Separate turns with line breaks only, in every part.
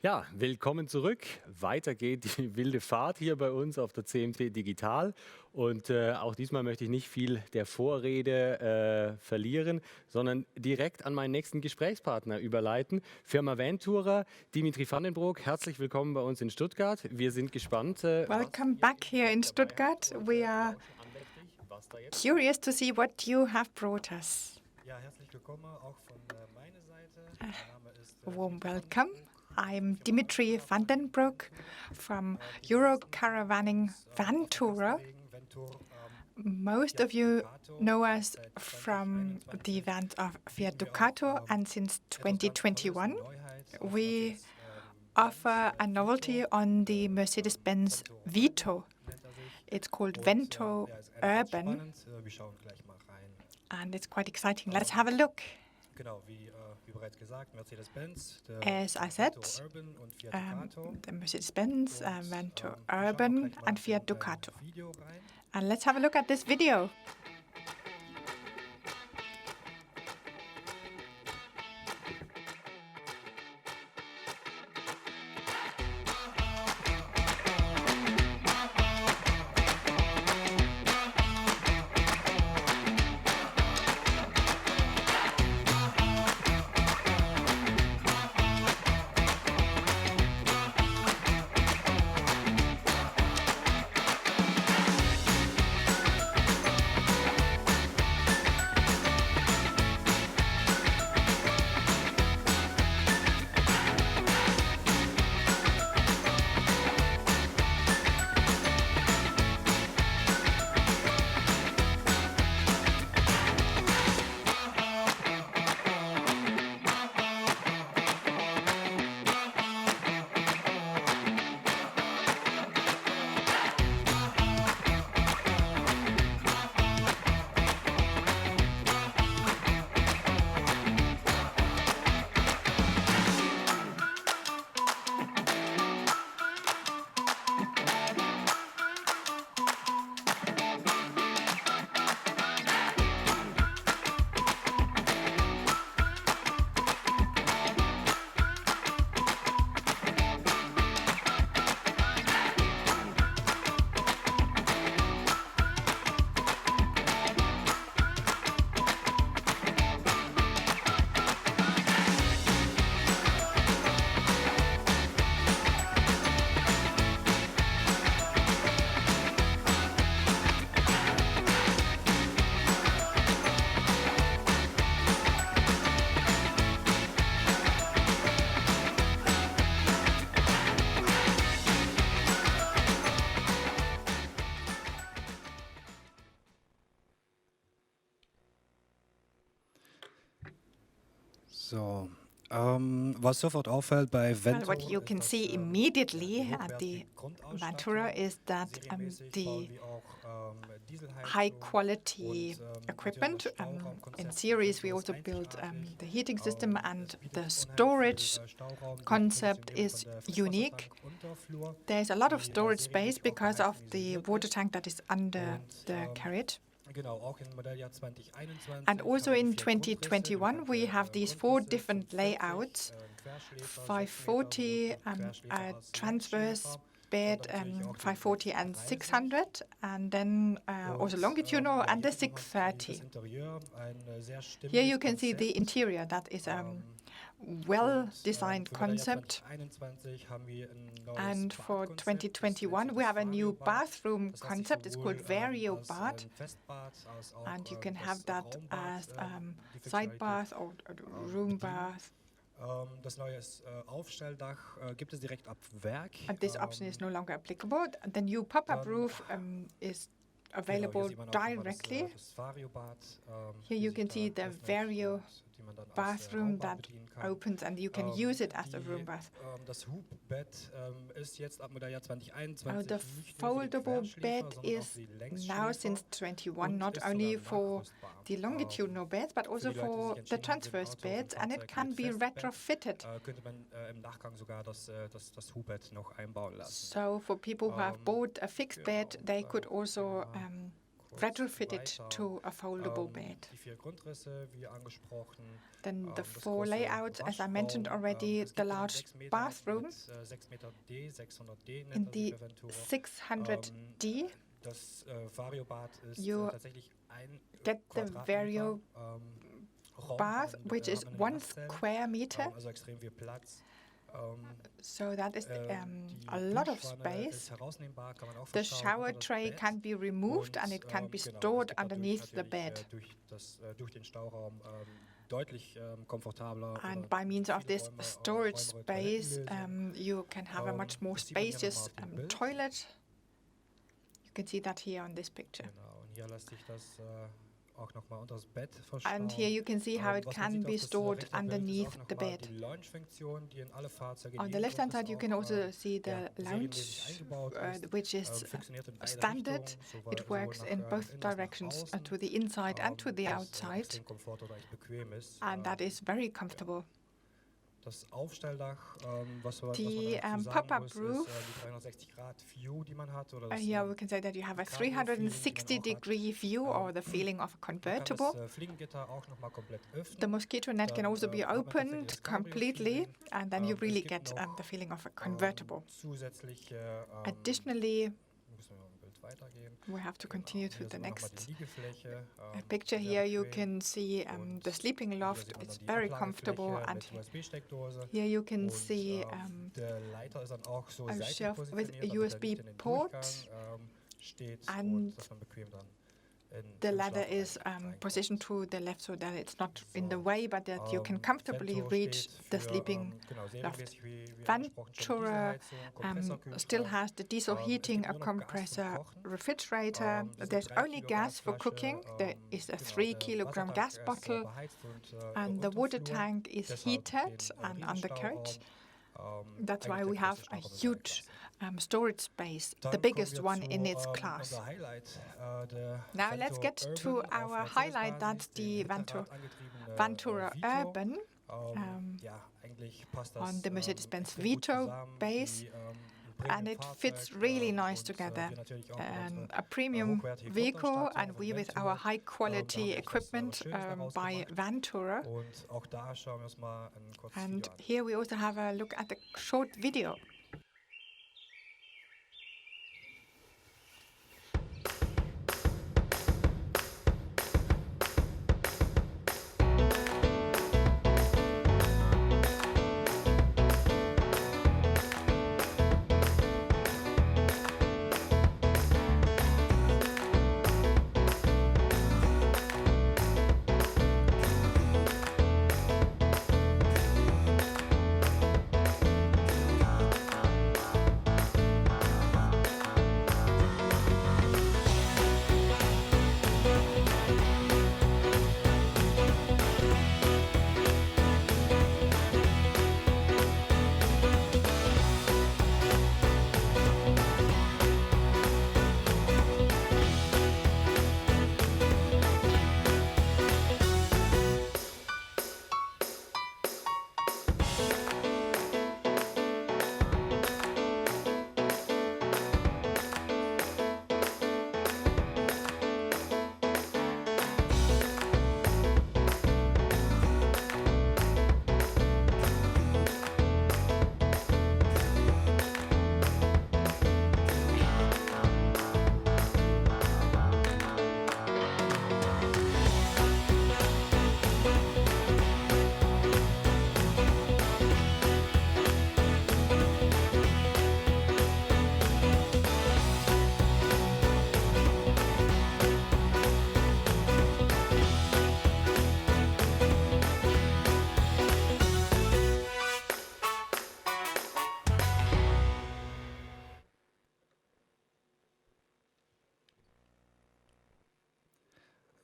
Ja, willkommen zurück. Weiter geht die wilde Fahrt hier bei uns auf der CMT Digital. Und auch diesmal möchte ich nicht viel der Vorrede verlieren, sondern direkt an meinen nächsten Gesprächspartner überleiten. Firma Vantourer, Dimitri Vandenbroek, herzlich willkommen bei uns in Stuttgart. Wir sind gespannt.
Welcome back here in Stuttgart. We are curious to see what you have brought us.
Ja, herzlich willkommen auch von meiner Seite. Mein Name ist
Warm welcome. I'm Dimitri Vandenbroek from Euro Caravanning Vantourer. Most of you know us from the event of Fiat Ducato, and since 2021 we offer a novelty on the Mercedes-Benz Vito. It's called Vento Urban, and it's quite exciting. Let's have a look.
Genau, wie bereits gesagt, Mercedes-Benz,
As I said, the Mercedes-Benz, Vento Urban and Fiat Ducato. And let's have a look at this video.
So, was sofort auffällt bei Vento,
Well, what you can see immediately at the Vantourer is that the high-quality equipment. In series, we also built the heating system, and the storage concept is unique. There's a lot of storage space because of the water tank that is under the carriage. And also in 2021, we have these 4 different layouts: 540, a transverse bed, 540 and 600, and then also longitudinal and the 630. Here you can see the interior. That is a well-designed concept. And for 2021, we have a new bathroom concept. It's called Vario Bath, and you can have that as side bath or room bath.
Das neue Aufstelldach gibt es direkt ab Werk.
And this option is no longer applicable. The new pop-up roof is available directly. Here you can see the Vario bathroom that opens, and you can use it as a room bath.
Das Hubbett ist jetzt ab Modelljahr 2021.
The foldable bed is now since 21 not only for the longitudinal beds but also for the transverse beds, and it can be retrofitted.
Könnte man im Nachgang sogar das Hubbett noch einbauen lassen.
So for people who have bought a fixed bed, they could also retrofit it
weiter.
to a foldable bed.
Die 4 Grundrisse, wie angesprochen.
Then the
Das
4
große
layouts, as I mentioned
Waschraum,
already,
es
the
gibt einen
large
6 Meter
bathroom
mit 6 Meter D, 600D nennt
in
er sich
the
der Vantourer.
600D.
Das Variobad ist
You
tatsächlich ein
get the
Quadratmeter
Vario
Raum,
bath,
haben
which is
haben in den
1
Nachtzellen,
square meter.
also extrem viel Platz.
So that is
Die
a lot of
Duschwanne ist
space.
herausnehmbar, kann man auch
The
verstauen
shower
unter das
tray
Bett.
can be removed and it can be
Genau,
stored
es gibt
underneath the
natürlich
bed.
durch den Stauraum deutlich komfortabler.
And
oder
by means of
viele
this
Räume,
storage
räumere
space,
Toilettenlösung.
you can have a much more
Das sieht man hier nochmal
spacious
auf dem Bild.
toilet. You can see that here on this picture.
Genau, und hier lässt sich das auch nochmal unter das Bett verstauen.
And here you can see how it
Was man
can
sieht
be
auf das
stored
rechte Bild ist
underneath
auch
the
noch mal
bed.
die Launch-Funktion, die in alle Fahrzeuge
On
in
the
jedem
left-hand side, you
Grundriss
can
auch,
also see the lounge,
serienmäßig eingebaut ist.
which is
Funktioniert in beide
standard.
Richtungen,
It works
sowohl
in
nach
both
innen als nach
directions,
außen,
to the inside and to the
was,
outside,
extrem komfort oder echt bequem ist.
and that is very comfortable.
Das Aufstelldach, was man
The
dazu sagen
pop-up
muss,
roof.
ist die 360-Grad-View, die man hat. Oder das,
Here we can say that you have a 360-degree view or the feeling of a
man kann
convertible.
das Fliegengitter auch noch mal komplett öffnen.
The mosquito net can
Dann,
also be
hat man tatsächlich
opened
das Cabrio-Feeling.
completely, and then you
Es
really
gibt
get
noch,
the feeling of a convertible.
Zusätzliche,
Additionally,
müssen wir noch ein Bild weitergehen.
we have to continue to
Hier
the
sehen wir noch mal
next
die Liegefläche,
picture.
sehr
Here you
bequem.
can see the sleeping
Hier
loft.
sieht man
It's
dann die
very
Ablagefläche
comfortable, and
mit USB-Steckdose.
here you can
Und,
see
der Leiter ist dann auch so
a
seitlich
shelf with
positioniert,
a
damit er
USB
nicht in den
port,
Durchgang steht
and
und dass man bequem dann
the ladder is positioned to the left so that it's not in the way, but that you can comfortably reach the sleeping loft. Vantourer still has the diesel heating, a compressor, refrigerator. There's only gas for cooking. There is a 3-kilogram gas bottle, and the water tank is heated and undercoat. That's why we have a huge storage space, the biggest one in its class. Now let's get to our highlight, that's the Vantourer Urban on the Mercedes-Benz Vito base. And it fits really nice together. A premium vehicle, and we with our high-quality equipment by Vantourer. And here we also have a look at a short video.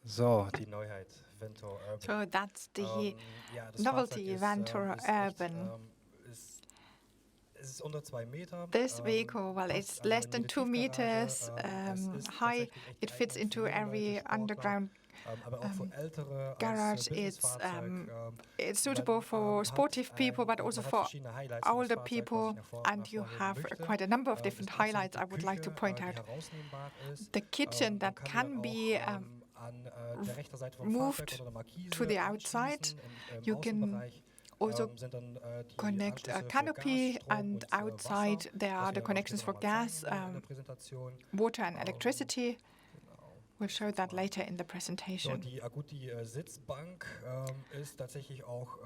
So, die Neuheit, Vantourer Urban.
So that's the
Das
novelty
Fahrzeug
Vantourer
ist echt,
Urban.
es ist unter 2 Meter.
This vehicle, well, it's less than 2 meters high. It fits into every underground garage. It's suitable for sportive people, but also for older people. And you have quite a number of different highlights I would like to point out. The kitchen that can be moved to the outside. You can also connect a canopy, and outside there are the connections for gas, water and electricity. We'll show that later in the presentation.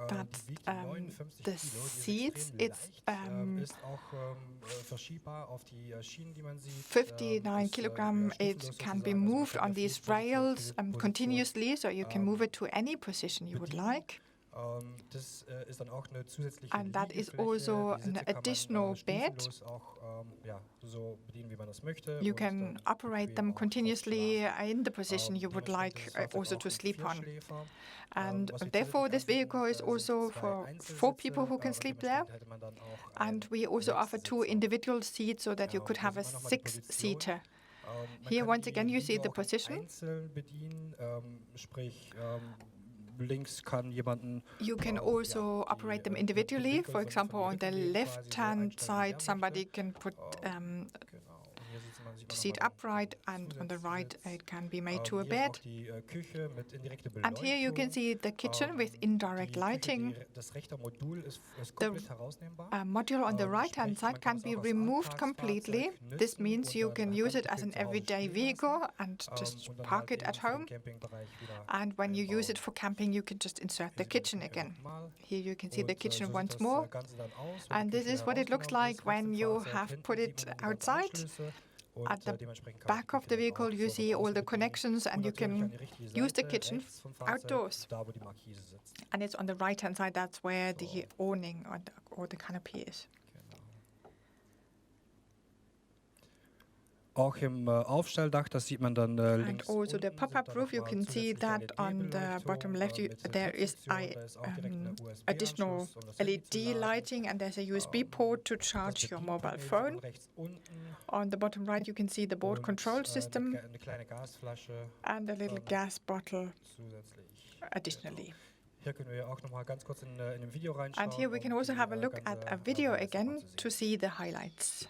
That's the seats. It's 59 kilogram. It can be moved on these rails continuously, so you can move it to any position you would like. And that is also an additional bed. You can operate them continuously in the position you would like also to sleep on. And therefore, this vehicle is also for 4 people who can sleep there. And we also offer 2 individual seats so that you could have a 6-seater. Here, once again, you see the position. You can also operate them individually. For example, on the left-hand side, somebody can put the seat upright, and on the right, it can be made to a bed. And here you can see the kitchen with indirect lighting. The module on the right-hand side can be removed completely. This means you can use it as an everyday vehicle and just park it at home. And when you use it for camping, you can just insert the kitchen again. Here you can see the kitchen once more. And this is what it looks like when you have put it outside. At the back of the vehicle, you see all the connections, and you can use the kitchen outdoors. And it's on the right-hand side. That's where the awning or the canopy is.
And also
the pop-up roof, you can see that on the bottom left, there is additional LED lighting, and there's a USB port to charge your mobile phone. On the bottom right, you can see the board control system and a little gas bottle additionally. And here we can also have a look at a video again to see the highlights.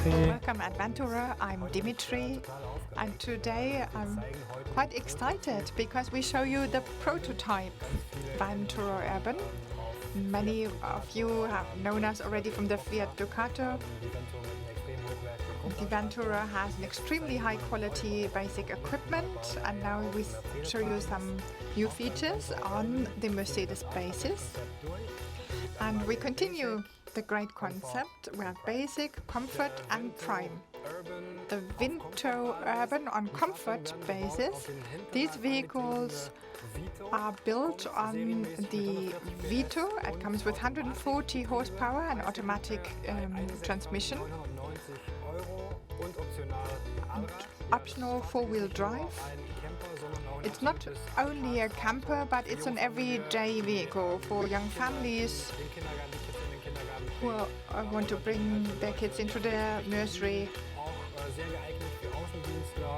Welcome at Vantourer. I'm Dimitri, and today I'm quite excited because we show you the prototype Vantourer Urban. Many of you have known us already from the Fiat Ducato. The Vantourer has an extremely high quality basic equipment, and now we show you some new features on the Mercedes basis. And we continue the great concept. We have basic, comfort and prime. The Vito Urban on comfort basis. These vehicles are built on the Vito. It comes with 140 horsepower and automatic transmission. Optional 4-wheel drive. It's not only a camper, but it's an everyday vehicle for young families who want to bring their kids into their nursery.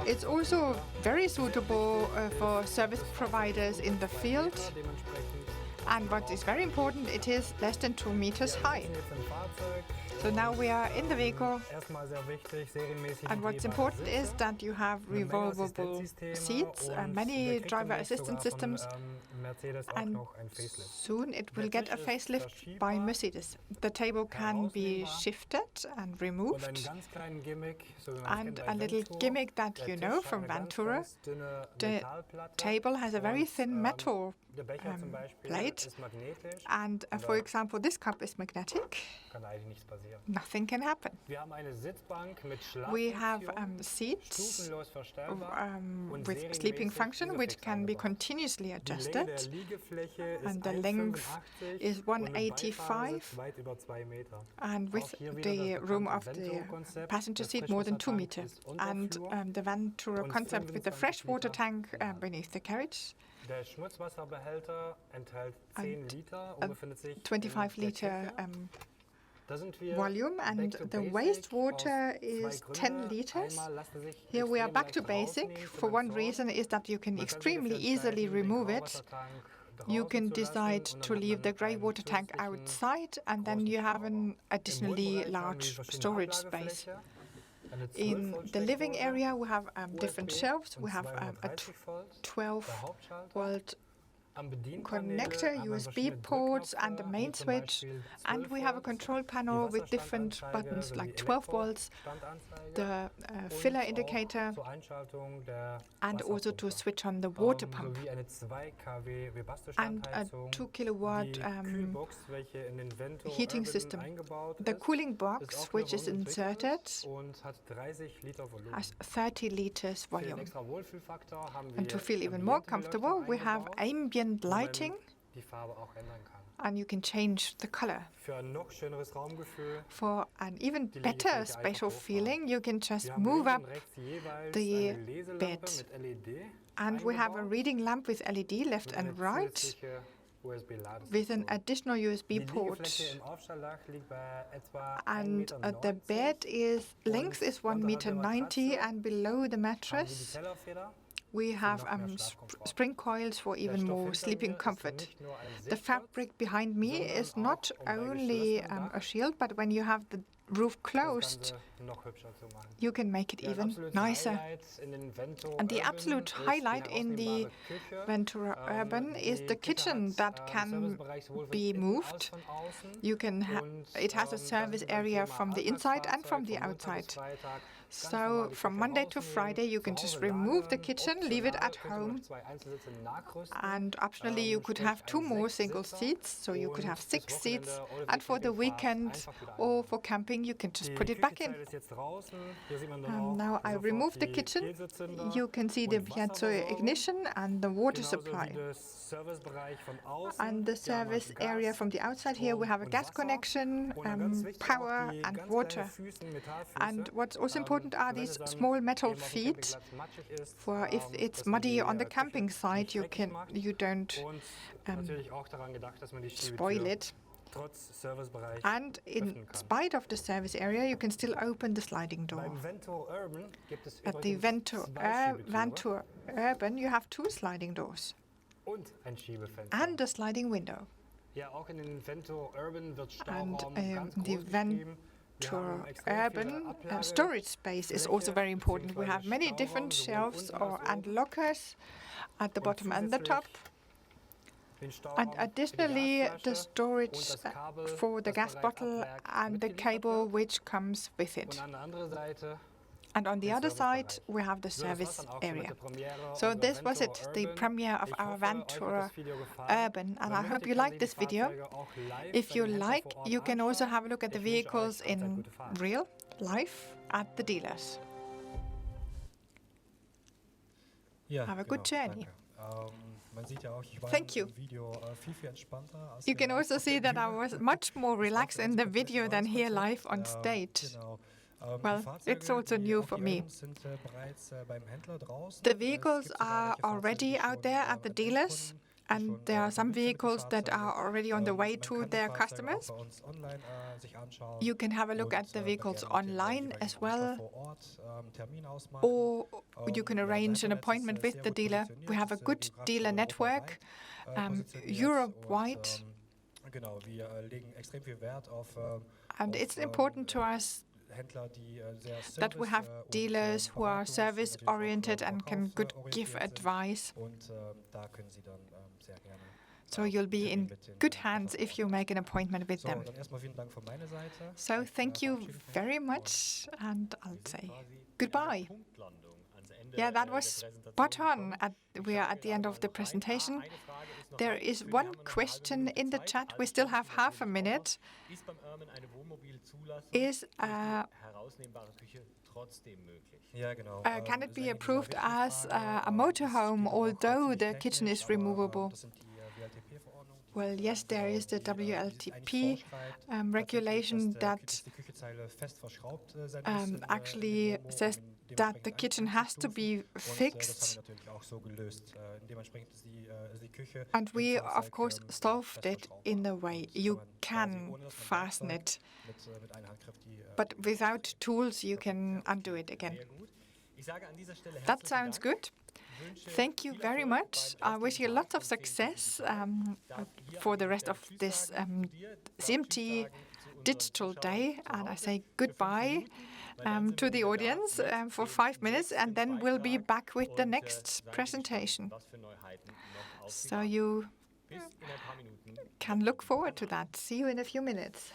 It's also very suitable for service providers in the field. And what is very important, it is less than 2 meters high. So now we are in the vehicle, and what's important is that you have revolvable seats, many driver assistance systems, and soon it will get a facelift by Mercedes. The table can be shifted and removed, and a little gimmick that you know from Vantourer, the table has a very thin metal plate, and for example, this cup is magnetic. nothing can happen.
Wir haben eine Sitzbank mit
We have
Schlaffunktion,
seats
stufenlos verstellbar und
with sleeping
serienmäßig
function, which can be
isofix
continuously
eingebaut. Die Länge
adjusted.
der Liegefläche ist
And the length
1,85
is
und im
185,
Beifahrersitz weit über 2 Meter.
and
Auch
with
hier wieder
the
das
room
bekannte
of the
Ventourer-Konzept.
passenger
Der
seat more than 2
Frischwassertank
meters.
ist
And
Unterflur
the Vantourer
und
concept with the
25
freshwater
Liter
tank
Laden.
beneath the carriage.
Der Schmutzwasserbehälter enthält 10 Liter und befindet sich in
25
der
liter
Küche. Da sind wir
volume,
back
and
to
the
basic
wastewater
aus
is
zwei
10
Gründen.
liters.
Einmal lassen sich
Here we are
extrem
back to
leicht
basic.
rausnehmen zum
For one
Entsorgen.
reason is that you can
Man kann sich
extremely
dafür
easily
entscheiden, den
remove it.
Grauwassertank
You
draußen
can
zu lassen
decide
und
to
dann
leave
hat
the
man
grey
einen
water tank
zusätzlichen
outside, and then
großen
you have
Stauraum.
an additionally
Im Wohnbereich haben
large
wir verschiedene
storage space.
Ablagefläche, eine
In
12
the living
Steckdose,
area, we have different
USB
shelves.
und
We have a
230 Volt,
12
der Hauptschalter.
volt
Am Bedienpanel
connector,
haben wir
USB
verschiedene
ports, and the
Drückknöpfe,
main
wie zum
switch.
Beispiel
And
12
we have a
Volt,
control
die
panel with different
Wasserstandanzeige
buttons
sowie
like 12 volts,
Elektrostandsanzeige
the
und
filler
auch
indicator,
zur Einschaltung der
and also to
Wasserpumpe.
switch on the water pump.
Sowie eine 2 kW
And a
Webasto-Standheizung,
2 kilowatt
die Kühlbox, welche in den Ventourer
heating
Urban
system.
eingebaut
The
ist,
cooling
ist
box,
auch
which is
eine runde
inserted,
und hat 30 Liter Volumen.
has 30 liters
Für den
volume.
extra Wohlfühlfaktor haben
And to
wir
feel even more
Ambientebeleuchtung
comfortable, we have
eingebaut,
ambient
wo man
lighting,
die Farbe auch ändern kann.
and you can change the color.
Für ein noch schöneres Raumgefühl,
For an even
Die
better
Liegefläche
spatial
einfach hochfahren.
feeling, you can just
wir haben
move
links
up,
und rechts jeweils
the
eine Leselampe
bed.
mit LED
and we have a
eingebaut,
reading lamp with LED left
mit
and
einer
right,
zusätzliche
with an
USB-Ladestation.
additional
Die
USB
Liegefläche
port.
im Aufstelldach liegt bei etwa
And
1,90 Meter.
the bed is length is 1 meter 90, and below the
Haben wir die
mattress
Tellerfeder.
we have
noch mehr
sp
Schlafkomfort.
spring coils for
Der
even
Stoff
more
hinter
sleeping
mir ist
comfort.
nicht nur ein
The
Sitzschutz,
fabric behind me
sondern
is
auch,
not
bei
only
geschlossenem Dach
a shield, but when you have the roof
das
closed,
Ganze noch hübscher zu machen.
you can make it
Ja, das
even
absolute
nicer.
Highlight in den Vento
And the
Urban
absolute
ist die
highlight in the
herausnehmbare Küche.
Vantourer Urban is
Die
the
Küche
kitchen
hat,
that can
Servicebereich sowohl von
be
innen
moved.
als von außen.
You can
Und,
it has a
das
service
ist beim
area
Thema
from the inside and from the
Alltagsfahrzeug von Montag bis
outside.
Freitag. Ganz
So
normal die
from
Küche
Monday to
rausnehmen,
Friday, you
zu
can
Hause
just remove the
lagern.
kitchen, leave it
Optional
at
könnte man
home,
noch 2 Einzelsitze nachrüsten.
and optionally you could
sprich
have 2
ein
more single
6-Sitzer
seats, so you could
und
have
fürs
6 seats,
Wochenende oder
and for the
Campingfahrt
weekend
einfach wieder
or
einbauen.
for camping, you can just
Die
put it back in.
Küchenteil ist jetzt draußen. Hier sieht man dann auch
Now I
sofort
removed the
die
kitchen.
Käsezünder
You can see the
und
Vantourer
Wasserversorgung.
ignition and the water
Genauso wie
supply.
der Servicebereich von außen.
And the
Hier haben wir
service
Gas,
area from the outside, here we
Strom
have a
und
gas
Wasser.
connection,
Und dann ganz wichtig auch
power
die
and
ganz
water.
kleinen Füßen, Metallfüße.
And what's also important are
Wenn
these
es dann
small metal
eben auf dem
feet.
Campingplatz matschig ist,
For if it's
dass man
muddy
die,
on the
Küche
camping
nicht
side,
dreckig macht.
you don't
Und natürlich auch daran gedacht, dass man die
spoil
Schiebetür
it.
trotz Servicebereich
And in
öffnen kann.
spite of the service area, you can still open the sliding door.
Beim Ventourer Urban gibt es
At the
übrigens zwei Schiebetüren
Vantourer Urban, you have 2 sliding doors
und ein Schiebefenster.
and a sliding window.
Ja, auch in den Ventourer Urban wird
And
Stauraum ganz
the
groß geschrieben. Wir haben
Vantourer
extrem viele
Urban
Ablage-
storage space is also very important. We have many
beziehungsweise
different
Stauraum,
shelves
sowohl unten als
and
oben.
lockers at the
Und
bottom and the
zusätzlich
top.
den Stauraum
And
für die
additionally, the
Gasflasche
storage
und das Kabel,
for the
das
gas
bereits ab
bottle
Werk
and the
mitgeliefert
cable
wird.
which comes with
Und
it.
an der anderen Seite
And on the
den
other side,
Servicebereich.
we have the
So, das war's
service
dann auch schon mit
area.
der Premiere
So
unserer
this was it,
Ventourer
the
Urban.
premiere of
Ich
our
hoffe, euch hat
Vantourer
das Video gefallen.
Urban, and
Wenn
I
möchtet,
hope you
kann
like
ihr die
this video.
Fahrzeuge auch live
If
bei
you
den Händlern
like,
vor Ort
you can also
anschauen.
have a look at the
Ich wünsche euch
vehicles
allzeit
in
gute Fahrt.
real life at the dealers.
Ja,
Have a good journey.
danke. Man sieht ja auch, ich war
Thank you.
im Video viel entspannter. Als
You
wir
can
live
also
auf
see
der
that I
Bühne.
was much more
Das war
relaxed
für
in
uns
the
komplett
video than
neues
here
Konzept.
live on stage.
Genau.
Well,
Die Fahrzeuge,
it's also
die
new
auf
for
die
me.
Urban sind bereits beim Händler draußen.
The
Es
vehicles
gibt sogar
are
welche Fahrzeuge,
already
die
out
schon,
there at the
an
dealers,
Endkunden, die
and
schon
there are some
verbunden sind mit den
vehicles that are
Fahrzeugen.
already on the way
Man
to
kann die
their
Fahrzeuge
customers.
auch bei uns online sich anschauen.
You can have a look
und,
at the vehicles
gerne mit dem
online
jeweiligen
as
Händler
well,
vor Ort Termin ausmachen.
or you can
Ja,
arrange
unser
an
Netz ist,
appointment with
sehr
the
gut
dealer.
positioniert,
We have a
ist,
good
geografisch
dealer network,
positioniert
Europe-wide,
und, genau, wir legen extrem viel Wert auf
and it's important to us
Händler, die sehr
that we have dealers who are service-oriented and can give advice.
Und da können Sie dann sehr gerne
So you'll be in good hands if you make an appointment with
So,
them.
dann erstmal vielen Dank von meiner Seite.
So
Ich
thank you
verabschiede mich
very
und
much, and I'll say
quasi
goodbye.
Punktlandung ans Ende
Yeah, that was spot on. We are at the end of the presentation. There is one question in the chat. We still have half a minute. Is can it be approved as a motorhome, although the kitchen is removable? Well, yes, there is the WLTP regulation that actually says that the kitchen has to be fixed. And we, of course, solved it in the way you can fasten it. But without tools, you can undo it again. That sounds good. Thank you very much. I wish you lots of success for the rest of this CMT Digital Day. And I say goodbye to the audience for 5 minutes, and then we'll be back with the next presentation. So you can look forward to that. See you in a few minutes.